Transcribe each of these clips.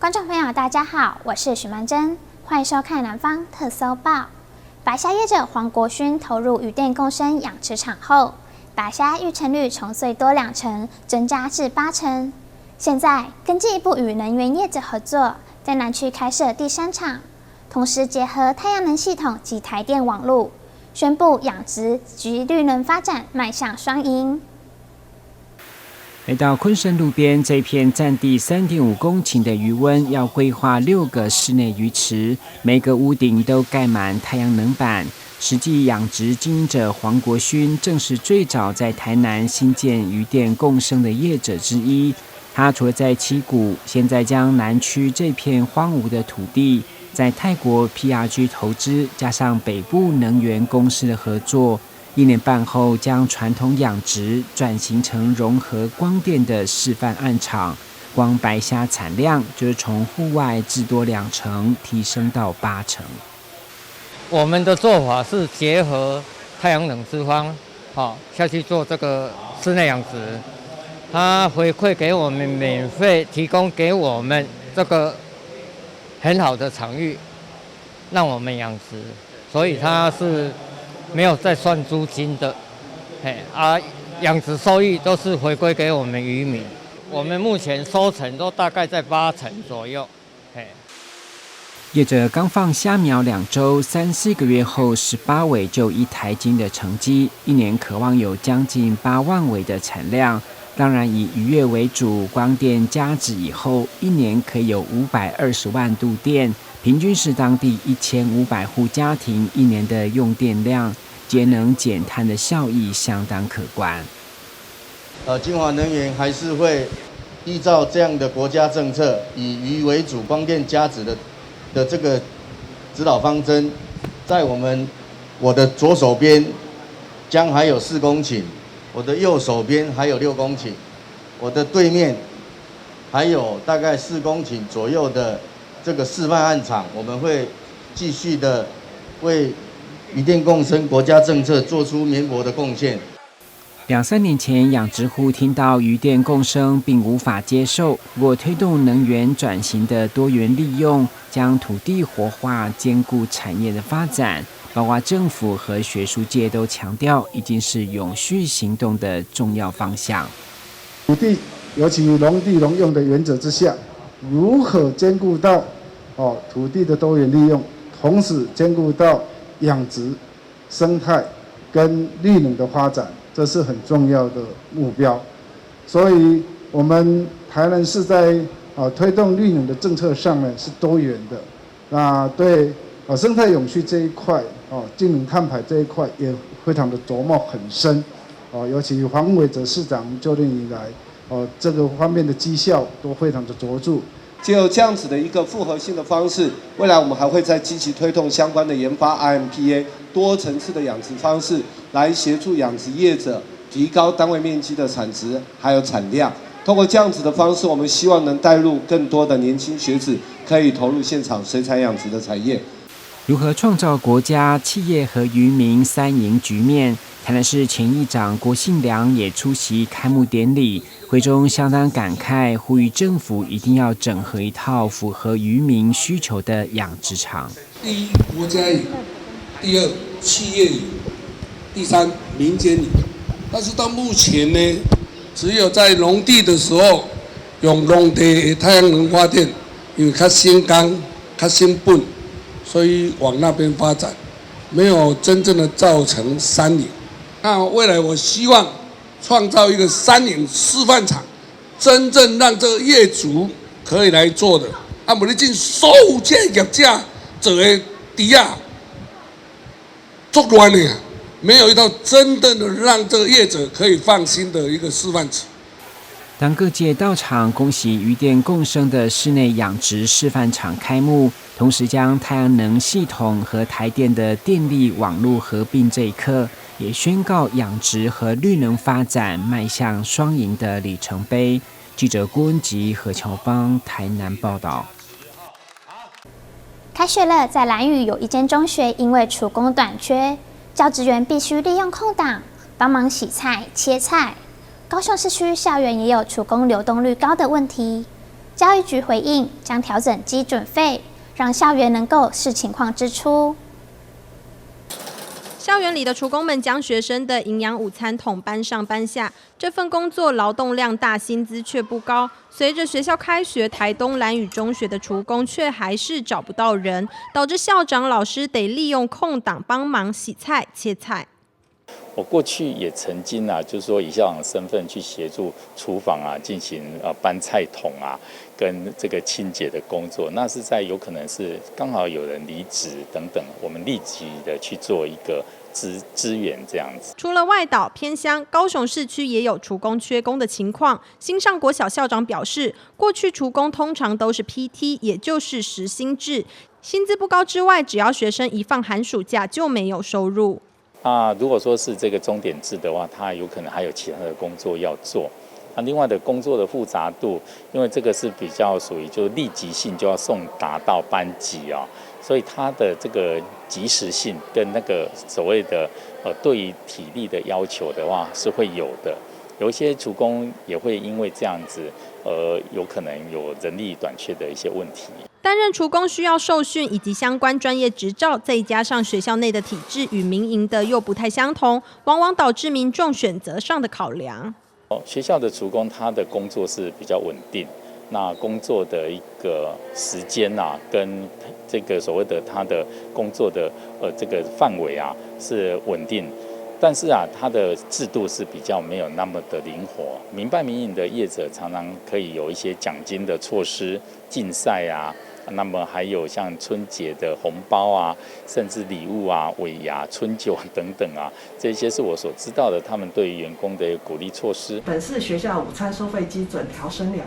观众朋友，大家好，我是许曼珍，欢迎收看南方特搜报。白虾业者黄国勋投入渔电共生养殖场后，白虾育成率从最多2成增加至8成。现在更进一步与能源业者合作，在南区开设第3厂，同时结合太阳能系统及台电网路，宣布养殖及绿能发展迈向双赢。来到昆山路边这片占地3.5公顷的渔塭，要规划6个室内鱼池，每个屋顶都盖满太阳能板。实际养殖经营者黄国勋正是最早在台南新建渔电共生的业者之一。他除了在七股，现在将南区这片荒芜的土地，在泰国 PRG 投资，加上北部能源公司的合作。1年半后，将传统养殖转型成融合光电的示范案场，光白虾产量就是从户外至多2成，提升到8成。我们的做法是结合太阳能之方，下去做这个室内养殖，它回馈给我们免费提供给我们这个很好的场域，让我们养殖，所以它是没有再算租金的，养殖收益都是回归给我们渔民。我们目前收成都大概在8成左右。业者刚放虾苗2周，3、4个月后18尾就1台斤的成绩，1年渴望有将近8万尾的产量。当然以渔业为主，光电加值以后，1年可以有520万度电，平均是当地1500户家庭1年的用电量，节能减碳的效益相当可观。金华能源还是会依照这样的国家政策，以渔为主、光电加值的这个指导方针，在我的左手边将还有4公顷，我的右手边还有6公顷，我的对面还有大概4公顷左右的这个示范案场，我们会继续的为渔电共生国家政策做出绵薄的贡献。2、3年前，养殖户听到渔电共生并无法接受，不过推动能源转型的多元利用，将土地活化，兼顾产业的发展，包括政府和学术界都强调，已经是永续行动的重要方向。土地，尤其农地农用的原则之下，如何兼顾到土地的多元利用，同时兼顾到养殖、生态跟绿能的发展，这是很重要的目标。所以，我们台南市在推动绿能的政策上呢是多元的。那对生态永续这一块，净零碳排这一块也非常的琢磨很深。尤其黄伟哲市长就任以来，这个方面的绩效都非常的卓著。就这样子的一个复合性的方式，未来我们还会再积极推动相关的研发 RMPA 多层次的养殖方式，来协助养殖业者提高单位面积的产值还有产量。通过这样子的方式，我们希望能带入更多的年轻学子，可以投入现场水产养殖的产业。如何创造国家、企业和渔民3赢局面？台南市前议长郭信良也出席开幕典礼，会中相当感慨，呼吁政府一定要整合一套符合渔民需求的养殖场。第一，国家赢；第2，企业赢；第3，民间赢。但是到目前呢，只有在农地的时候，用农地的太阳能发电，因为较先刚、较先笨，所以往那边发展，没有真正的造成3赢。那未来我希望创造一个3赢示范场，真正让这个业主可以来做的。不你进所有这业者做的底下作乱的，没有一套真正的让这个业者可以放心的一个示范场。当各界到场恭喜渔电共生的室内养殖示范场开幕，同时将太阳能系统和台电的电力网络合并这一刻，也宣告养殖和绿能发展迈向双赢的里程碑。记者郭文吉、何乔邦台南报道。开学了，在兰屿有一间中学因为厨工短缺，教职员必须利用空档帮忙洗菜、切菜。高雄市区校园也有厨工流动率高的问题，教育局回应将调整基准费，让校园能够视情况支出。校园里的厨工们将学生的营养午餐桶搬上搬下，这份工作劳动量大，薪资却不高。随着学校开学，台东兰屿中学的厨工却还是找不到人，导致校长、老师得利用空档帮忙洗菜、切菜。我过去也曾经就是说以校长身份去协助厨房进行搬菜桶跟这个清洁的工作，那是在有可能是刚好有人离职等等，我们立即的去做一个支援这样子。除了外岛偏乡，高雄市区也有厨工缺工的情况。新上国小校长表示，过去厨工通常都是 PT， 也就是时薪制，薪资不高之外，只要学生一放寒暑假就没有收入。如果说是这个钟点制的话，他有可能还有其他的工作要做。另外的工作的复杂度，因为这个是比较属于就是立即性就要送达到班级所以它的这个及时性跟那个所谓的对于体力的要求的话是会有的。有一些厨工也会因为这样子，有可能有人力短缺的一些问题。担任厨工需要受训以及相关专业执照，再加上学校内的体制与民营的又不太相同，往往导致民众选择上的考量。学校的厨工他的工作是比较稳定，那工作的一个时间跟这个所谓的他的工作的这个范围是稳定。但是它的制度是比较没有那么的灵活。民办民营的业者常常可以有一些奖金的措施、竞赛那么还有像春节的红包甚至礼物尾牙、春酒等等这些是我所知道的，他们对于员工的鼓励措施。本市学校午餐收费基准调升2元，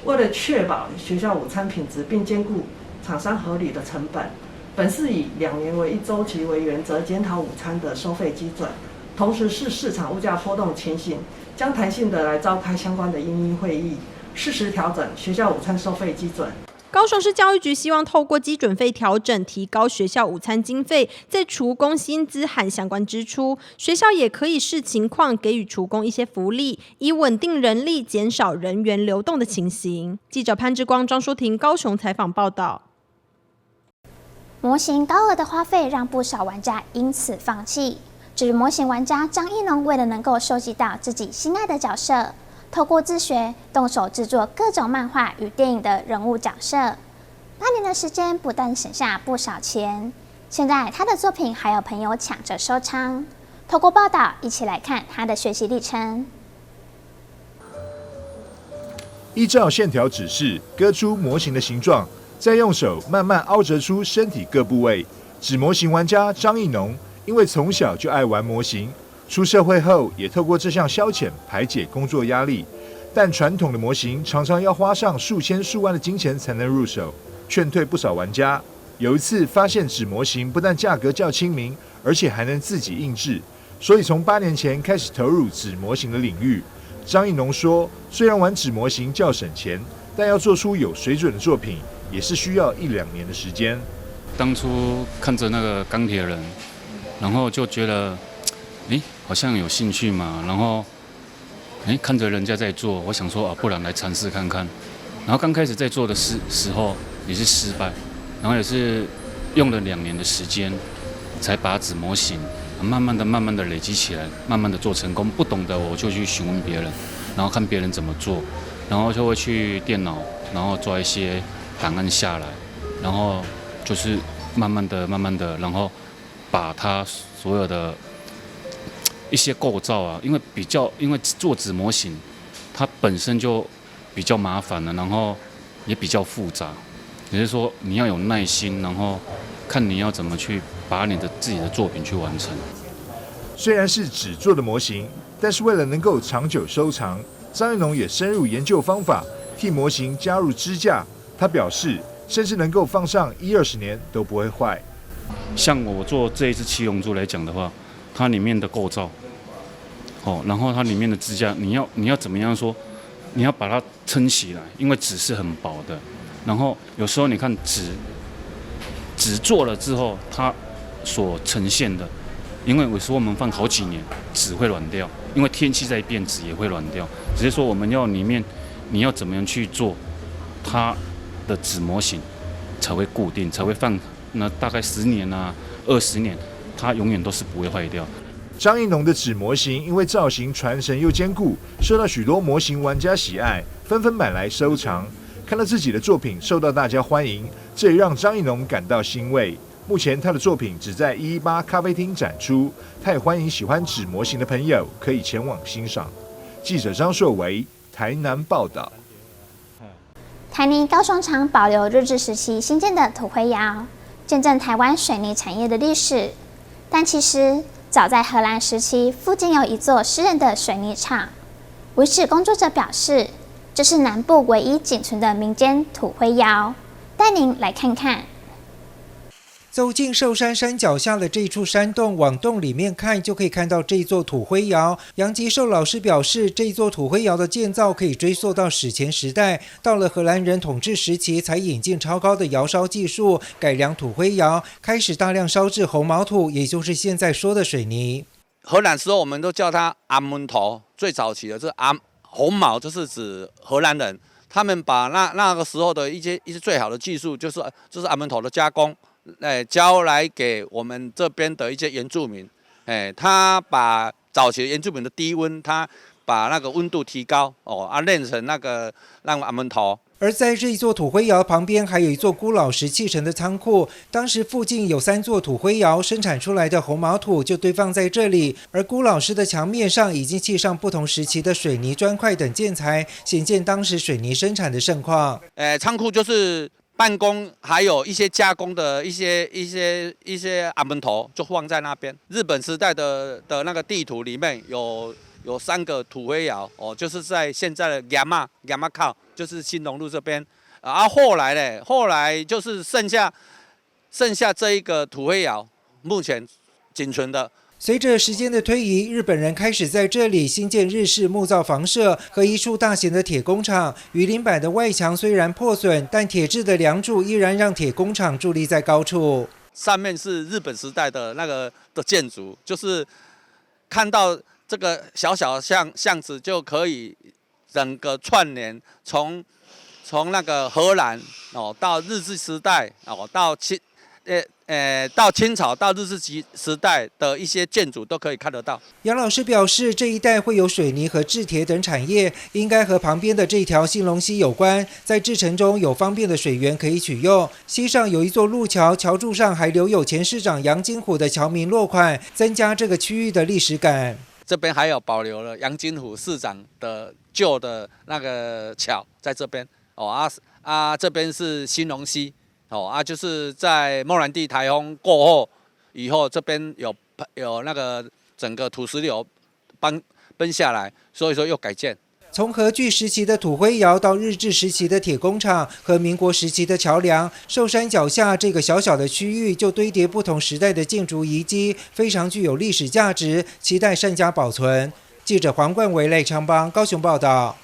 为了确保学校午餐品质并兼顾厂商合理的成本。本市以2年为1周期为原则检讨午餐的收费基准，同时视市场物价波动情形，将弹性的来召开相关的因应会议，适时调整学校午餐收费基准。高雄市教育局希望透过基准费调整，提高学校午餐经费，在厨工薪资和相关支出，学校也可以视情况给予厨工一些福利，以稳定人力，减少人员流动的情形。记者潘志光、张淑婷高雄采访报道。模型高额的花费让不少玩家因此放弃。至于模型玩家张一农，为了能够收集到自己心爱的角色，透过自学动手制作各种漫画与电影的人物角色，8年的时间不但省下不少钱，现在他的作品还有朋友抢着收藏。透过报道，一起来看他的学习历程。依照线条指示割出模型的形状，再用手慢慢凹折出身体各部位。纸模型玩家张一农，因为从小就爱玩模型，出社会后也透过这项消遣排解工作压力。但传统的模型常常要花上数千数万的金钱才能入手，劝退不少玩家。有一次发现纸模型不但价格较亲民，而且还能自己印制，所以从8年前开始投入纸模型的领域。张一农说，虽然玩纸模型较省钱，但要做出有水准的作品，也是需要1-2年的时间。当初看着那个钢铁人，然后就觉得，好像有兴趣嘛，然后，看着人家在做，我想说不然来尝试看看。然后刚开始在做的时候也是失败，然后也是用了2年的时间，才把纸模型慢慢的累积起来，慢慢的做成功。不懂的我就去询问别人，然后看别人怎么做，然后就会去电脑，然后抓一些档案下来，然后就是慢慢的，然后把它所有的一些构造因为做纸模型，它本身就比较麻烦了，然后也比较复杂，也就是说你要有耐心，然后看你要怎么去把你的自己的作品去完成。虽然是纸做的模型，但是为了能够长久收藏，张一农也深入研究方法，替模型加入支架。他表示，甚至能够放上10-20年都不会坏。像我做这一只七龙珠来讲的话，它里面的构造，然后它里面的支架，你要怎么样说？你要把它撑起来，因为纸是很薄的。然后有时候你看纸做了之后，它所呈现的，因为有时候我们放好几年，纸会软掉，因为天气在变，纸也会软掉。只是说我们要里面你要怎么样去做，它的纸模型才会固定，才会放那大概10年啊、20年，它永远都是不会坏掉。张艺农的纸模型因为造型传神又坚固，受到许多模型玩家喜爱，纷纷买来收藏。看到自己的作品受到大家欢迎，这也让张艺农感到欣慰。目前他的作品只在118咖啡厅展出，他也欢迎喜欢纸模型的朋友可以前往欣赏。记者张硕维，台南报道。台泥高雄厂保留日治时期新建的土灰窑，见证台湾水泥产业的历史。但其实早在荷兰时期，附近有一座私人的水泥厂。遗址工作者表示，这是南部唯一仅存的民间土灰窑。带您来看看。走进寿山山脚下的这处山洞，往洞里面看，就可以看到这座土灰窑。杨吉寿老师表示，这座土灰窑的建造可以追溯到史前时代，到了荷兰人统治时期，才引进超高的窑烧技术，改良土灰窑，开始大量烧制红毛土，也就是现在说的水泥。荷兰时候我们都叫它阿门头，最早期的这红毛就是指荷兰人，他们把那个时候的一些最好的技术，就是阿门头的加工。交来给我们这边的一些原住民，他把早期原住民的低温，他把那个温度提高，炼成那个阿门头。而在这一座土灰窑旁边，还有一座古老石砌成的仓库。当时附近有3座土灰窑，生产出来的红毛土就堆放在这里。而古老石的墙面上已经砌上不同时期的水泥砖块等建材，显见当时水泥生产的盛况。仓库就是办公，还有一些加工的一些阿门头就放在那边。日本时代的那个地图里面有3个土灰窑，就是在现在的亚马靠，就是新隆路这边。后来就是剩下这一个土灰窑，目前仅存的。随着时间的推移，日本人开始在这里新建日式木造房舍和一处大型的铁工厂。鱼鳞板的外墙虽然破损，但铁质的梁柱依然让铁工厂伫立在高处。上面是日本时代的那个的建筑，就是看到这个小小的巷子就可以整个串联，从那个荷兰到日治时代到清朝到日治时代的一些建筑都可以看得到。杨老师表示，这一带会有水泥和制铁等产业，应该和旁边的这条兴隆溪有关。在制程中有方便的水源可以取用。溪上有一座路桥，桥柱上还留有前市长杨金虎的桥名落款，增加这个区域的历史感。这边还有保留了杨金虎市长的旧的那个桥在这边这边是兴隆溪。就是在莫兰蒂台风过后以后，这边有那个整个土石流奔下来，所以说又改建。从荷据时期的土灰窑到日治时期的铁工厂和民国时期的桥梁，寿山脚下这个小小的区域就堆叠不同时代的建筑遗迹，非常具有历史价值，期待善加保存。记者黄冠维、赖昌邦高雄报道。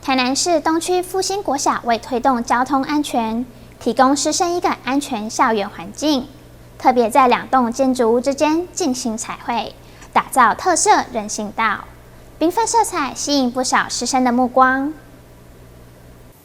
台南市东区复兴国小为推动交通安全，提供师生一个安全校园环境，特别在2栋建筑物之间进行彩绘，打造特色人行道，缤纷色彩吸引不少师生的目光。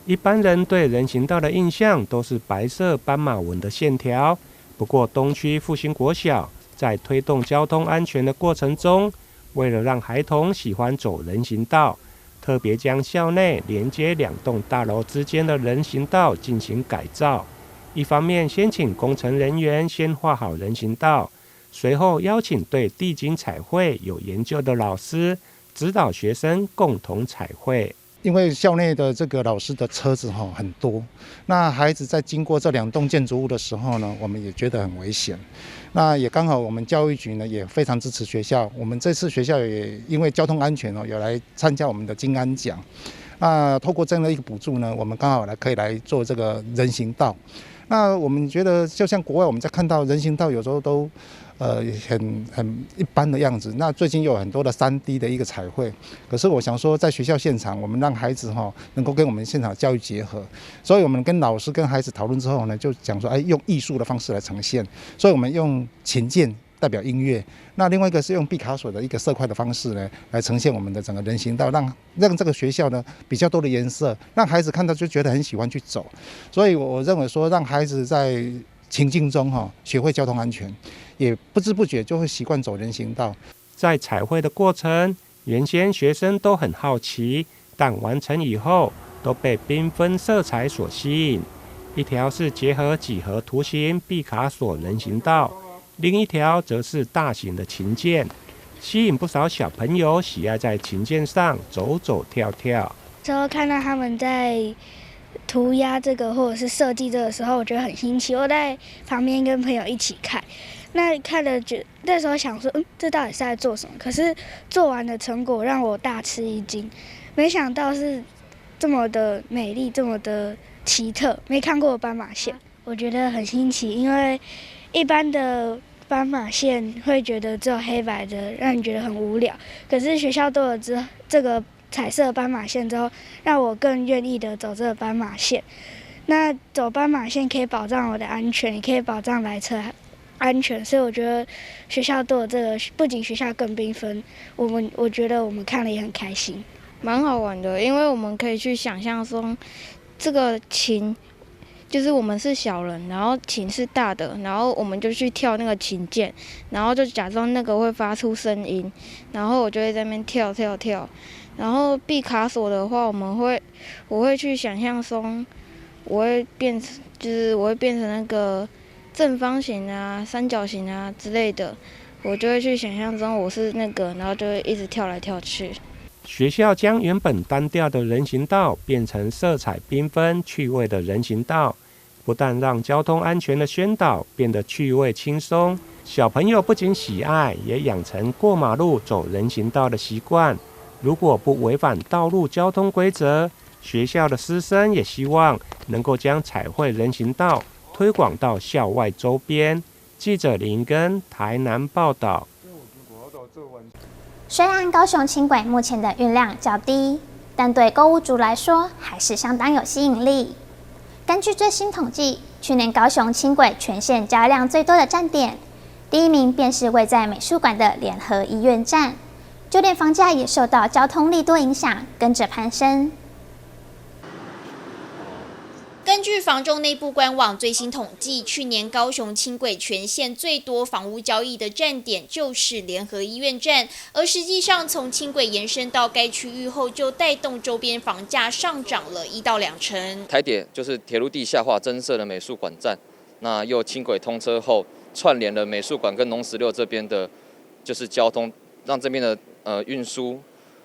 一般人对人行道的印象都是白色斑马纹的线条，不过东区复兴国小在推动交通安全的过程中，为了让孩童喜欢走人行道，特别将校内连接2栋大楼之间的人行道进行改造。一方面先请工程人员先画好人行道，随后邀请对地景彩绘有研究的老师指导学生共同彩绘。因为校内的这个老师的车子很多，那孩子在经过这2栋建筑物的时候呢，我们也觉得很危险。那也刚好我们教育局呢也非常支持学校，我们这次学校也因为交通安全有来参加我们的金安奖。那透过这样的一个补助呢，我们刚好可以来做这个人行道。那我们觉得就像国外我们在看到人行道有时候都很一般的样子，那最近有很多的3D 的一个彩绘，可是我想说在学校现场我们让孩子能够跟我们现场教育结合，所以我们跟老师跟孩子讨论之后呢，就讲说用艺术的方式来呈现，所以我们用琴键代表音乐。那另外一个是用毕卡索的一个色块的方式呢，来呈现我们的整个人行道，让这个学校呢比较多的颜色，让孩子看到就觉得很喜欢去走。所以我认为说，让孩子在情境中学会交通安全，也不知不觉就会习惯走人行道。在彩绘的过程，原先学生都很好奇，但完成以后都被缤纷色彩所吸引。一条是结合几何图形毕卡索人行道，另一条则是大型的琴键，吸引不少小朋友喜爱在琴键上走走跳跳。之后看到他们在涂鸦这个或者是设计这个时候，我觉得很新奇。我在旁边跟朋友一起看，那看了那时候想说，这到底是在做什么？可是做完的成果让我大吃一惊，没想到是这么的美丽，这么的奇特，没看过斑马线，我觉得很新奇，因为一般的斑马线会觉得只有黑白的，让你觉得很无聊。可是学校多了这个彩色斑马线之后，让我更愿意的走这个斑马线。那走斑马线可以保障我的安全，也可以保障来车安全，所以我觉得学校多了这个，不仅学校更缤纷，我觉得我们看了也很开心，蛮好玩的，因为我们可以去想象说，这个琴就是我们是小人，然后琴是大的，然后我们就去跳那个琴键，然后就假装那个会发出声音，然后我就会在那边跳跳跳。然后毕卡索的话，我会去想象中，我会变成那个正方形啊、三角形啊之类的，我就会去想象中我是那个，然后就会一直跳来跳去。学校将原本单调的人行道变成色彩缤纷、趣味的人行道，不但让交通安全的宣导变得趣味轻松，小朋友不仅喜爱，也养成过马路走人行道的习惯。如果不违反道路交通规则，学校的师生也希望能够将彩绘人行道推广到校外周边。记者林根台南报道。虽然高雄轻轨目前的运量较低，但对购物族来说还是相当有吸引力。根据最新统计，去年高雄轻轨全线交易量最多的站点，第一名便是位在美术馆的联合医院站，就连房价也受到交通利多影响，跟着攀升。根据房仲内部官网最新统计，去年高雄轻轨全线最多房屋交易的站点就是联合医院站，而实际上从轻轨延伸到该区域后，就带动周边房价上涨了1到2成。台铁就是铁路地下化增设了美术馆站，那又轻轨通车后，串联了美术馆跟农16这边的，就是交通，让这边的运输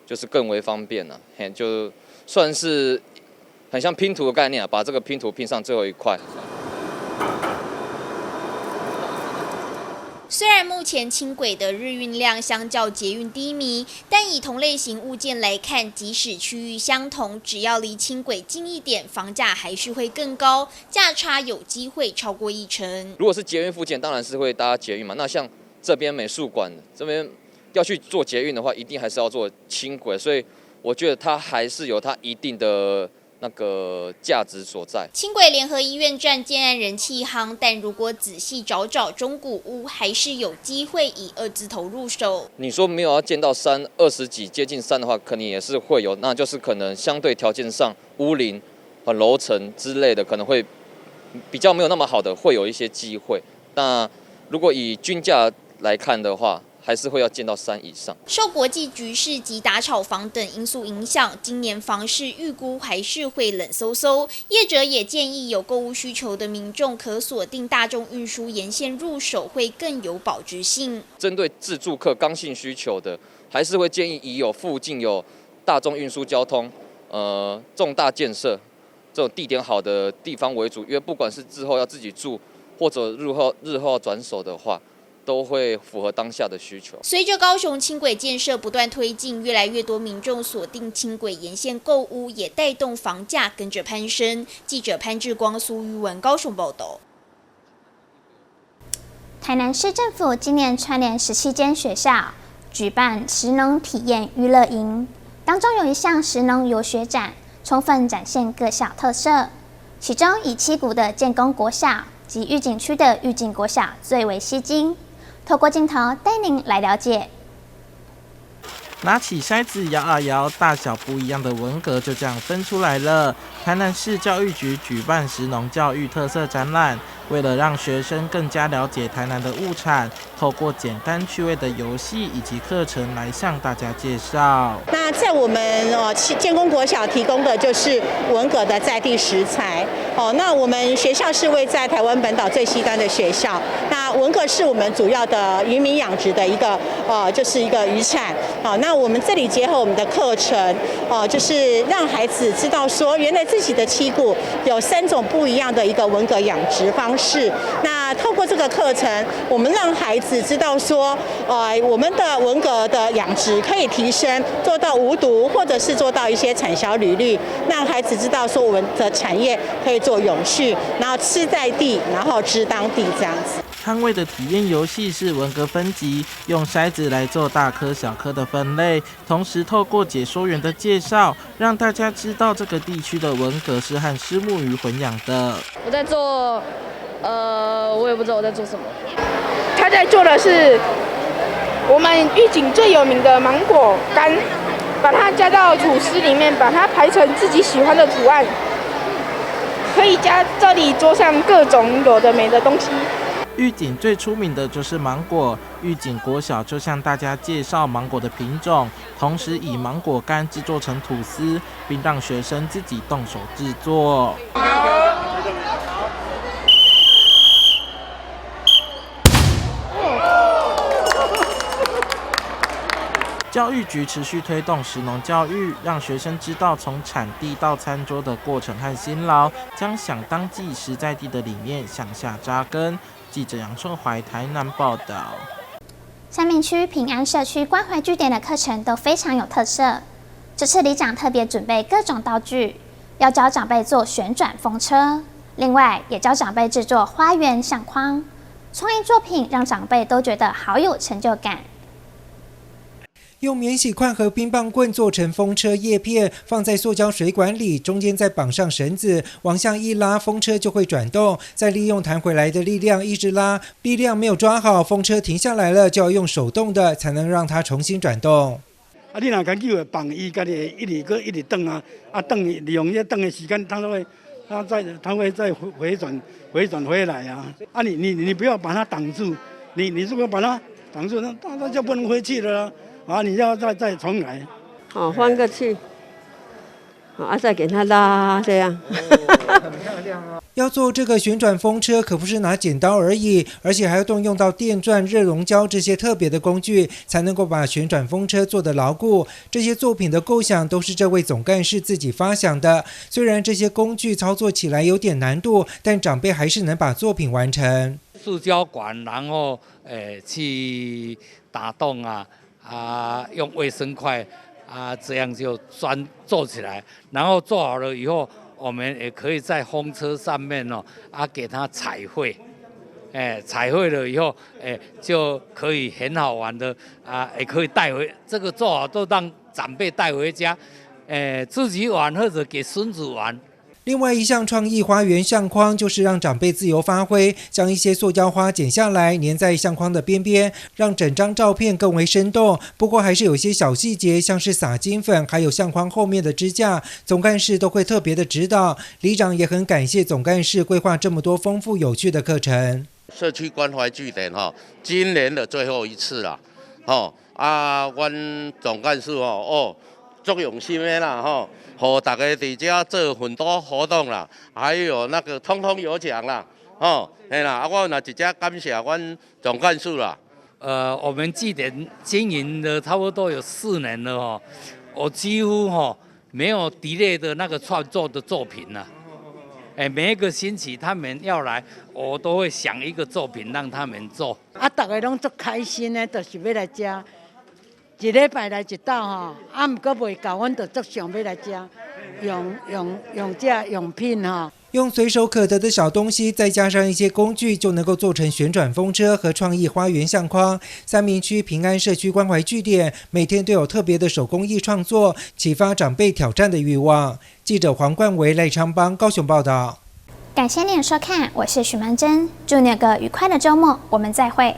就是更为方便了，就算是很像拼图的概念把这个拼图拼上最后一块。虽然目前轻轨的日运量相较捷运低迷，但以同类型物件来看，即使区域相同，只要离轻轨近一点，房价还是会更高，价差有机会超过1成。如果是捷运附近，当然是会搭捷运嘛。那像这边美术馆这边要去做捷运的话，一定还是要做轻轨，所以我觉得它还是有它一定的那个价值所在。轻轨联合医院站建案人气夯，但如果仔细找中古屋，还是有机会以2字头入手。你说没有要建到20几接近3的话，肯定也是会有，那就是可能相对条件上屋龄、楼层之类的，可能会比较没有那么好的，会有一些机会。那如果以均价来看的话，还是会要建到3以上。受国际局势及打炒房等因素影响，今年房市预估还是会冷飕飕。业者也建议有购物需求的民众可锁定大众运输沿线入手，会更有保值性。针对自住客刚性需求的，还是会建议以附近有大众运输交通、重大建设这种地点好的地方为主，因为不管是之后要自己住，或者日后要转手的话，都会符合当下的需求。随着高雄轻轨建设不断推进，越来越多民众锁定轻轨沿线购物，也带动房价跟着攀升。记者潘志光、苏玉文高雄报道。台南市政府今年串联17间学校举办食农体验娱乐营，当中有一项食农游学展，充分展现各校特色。其中以七股的建功国小及玉井区的玉井国小最为吸睛。透过镜头带您来了解。拿起筛子摇啊摇，大小不一样的文革就这样分出来了。台南市教育局举办食农教育特色展览，为了让学生更加了解台南的物产，透过简单趣味的游戏以及课程来向大家介绍。那在我们建功国小提供的就是文革的在地食材。那我们学校是位在台湾本岛最西端的学校。那文革是我们主要的渔民养殖的一个就是一个渔产。那我们这里结合我们的课程，就是让孩子知道说，原来自己的七股有3种不一样的一个文革养殖方式。那透过这个课程，我们让孩子知道说，我们的文革的养殖可以提升，做到无毒，或者是做到一些产销履历，让孩子知道说我们的产业可以做永续，然后吃在地，然后知当地这样子。摊位的体验游戏是文革分级，用筛子来做大颗小颗的分类，同时透过解说员的介绍，让大家知道这个地区的文革是和虱目鱼混养的。我在做，我也不知道我在做什么。他在做的是我们玉井最有名的芒果干，把它加到吐司里面，把它排成自己喜欢的图案，可以加这里桌上各种有的没的东西。玉井最出名的就是芒果，玉井国小就向大家介绍芒果的品种，同时以芒果干制作成吐司，并让学生自己动手制作。教育局持续推动食农教育，让学生知道从产地到餐桌的过程和辛劳，将想当季实在地的理念向下扎根。记者杨顺怀台南报道。三民区平安社区关怀据点的课程都非常有特色。这次里长特别准备各种道具，要教长辈做旋转风车，另外也教长辈制作花园相框。创意作品让长辈都觉得好有成就感。用免洗筷和冰棒棍做成风车叶片，放在塑胶水管里，中间再绑上绳子，往下一拉，风车就会转动。再利用弹回来的力量一直拉，力量没有抓好，风车停下来了，就要用手动的才能让它重新转动。你若研究绑伊，家己一直转转利用这转的时间，它会再回转回来啊！你不要把它挡住，你如果把它挡住，那就不能回去了啦。你要再重来。换个气，再给它拉这样。要做这个旋转风车，可不是拿剪刀而已，而且还要动用到电钻、热熔胶这些特别的工具，才能够把旋转风车做得牢固。这些作品的构想都是这位总干事自己发想的。虽然这些工具操作起来有点难度，但长辈还是能把作品完成。塑胶管，然后去打洞用卫生筷这样就做起来，然后做好了以后，我们也可以在风车上面给它彩绘，彩绘了以后，就可以很好玩的也可以带回，这个做好都让长辈带回家，自己玩或者给孙子玩。另外一项创意花园相框，就是让长辈自由发挥，将一些塑胶花剪下来粘在相框的边边，让整张照片更为生动。不过还是有些小细节，像是撒金粉，还有相框后面的支架，总干事都会特别的指导。里长也很感谢总干事规划这么多丰富有趣的课程。社区关怀据点今年的最后一次了，阮总干事足用心的啦和大家在这做很多活动啦，还有那个通通有奖啦，嘿啦，我那直接感谢阮总干事啦。我们据点经营了差不多有4年了我几乎没有 delay 的那个创作的作品了。每一个星期他们要来，我都会想一个作品让他们做。大家拢足开心的，就是要来吃。一礼拜来一道毋过袂够，阮就足想要来吃，用这用品用随手可得的小东西，再加上一些工具，就能够做成旋转风车和创意花园相框。三民区平安社区关怀据点每天都有特别的手工艺创作，启发长辈挑战的欲望。记者黄冠维、赖昌邦高雄报道。感谢您的收看，我是许曼珍，祝你有个愉快的周末，我们再会。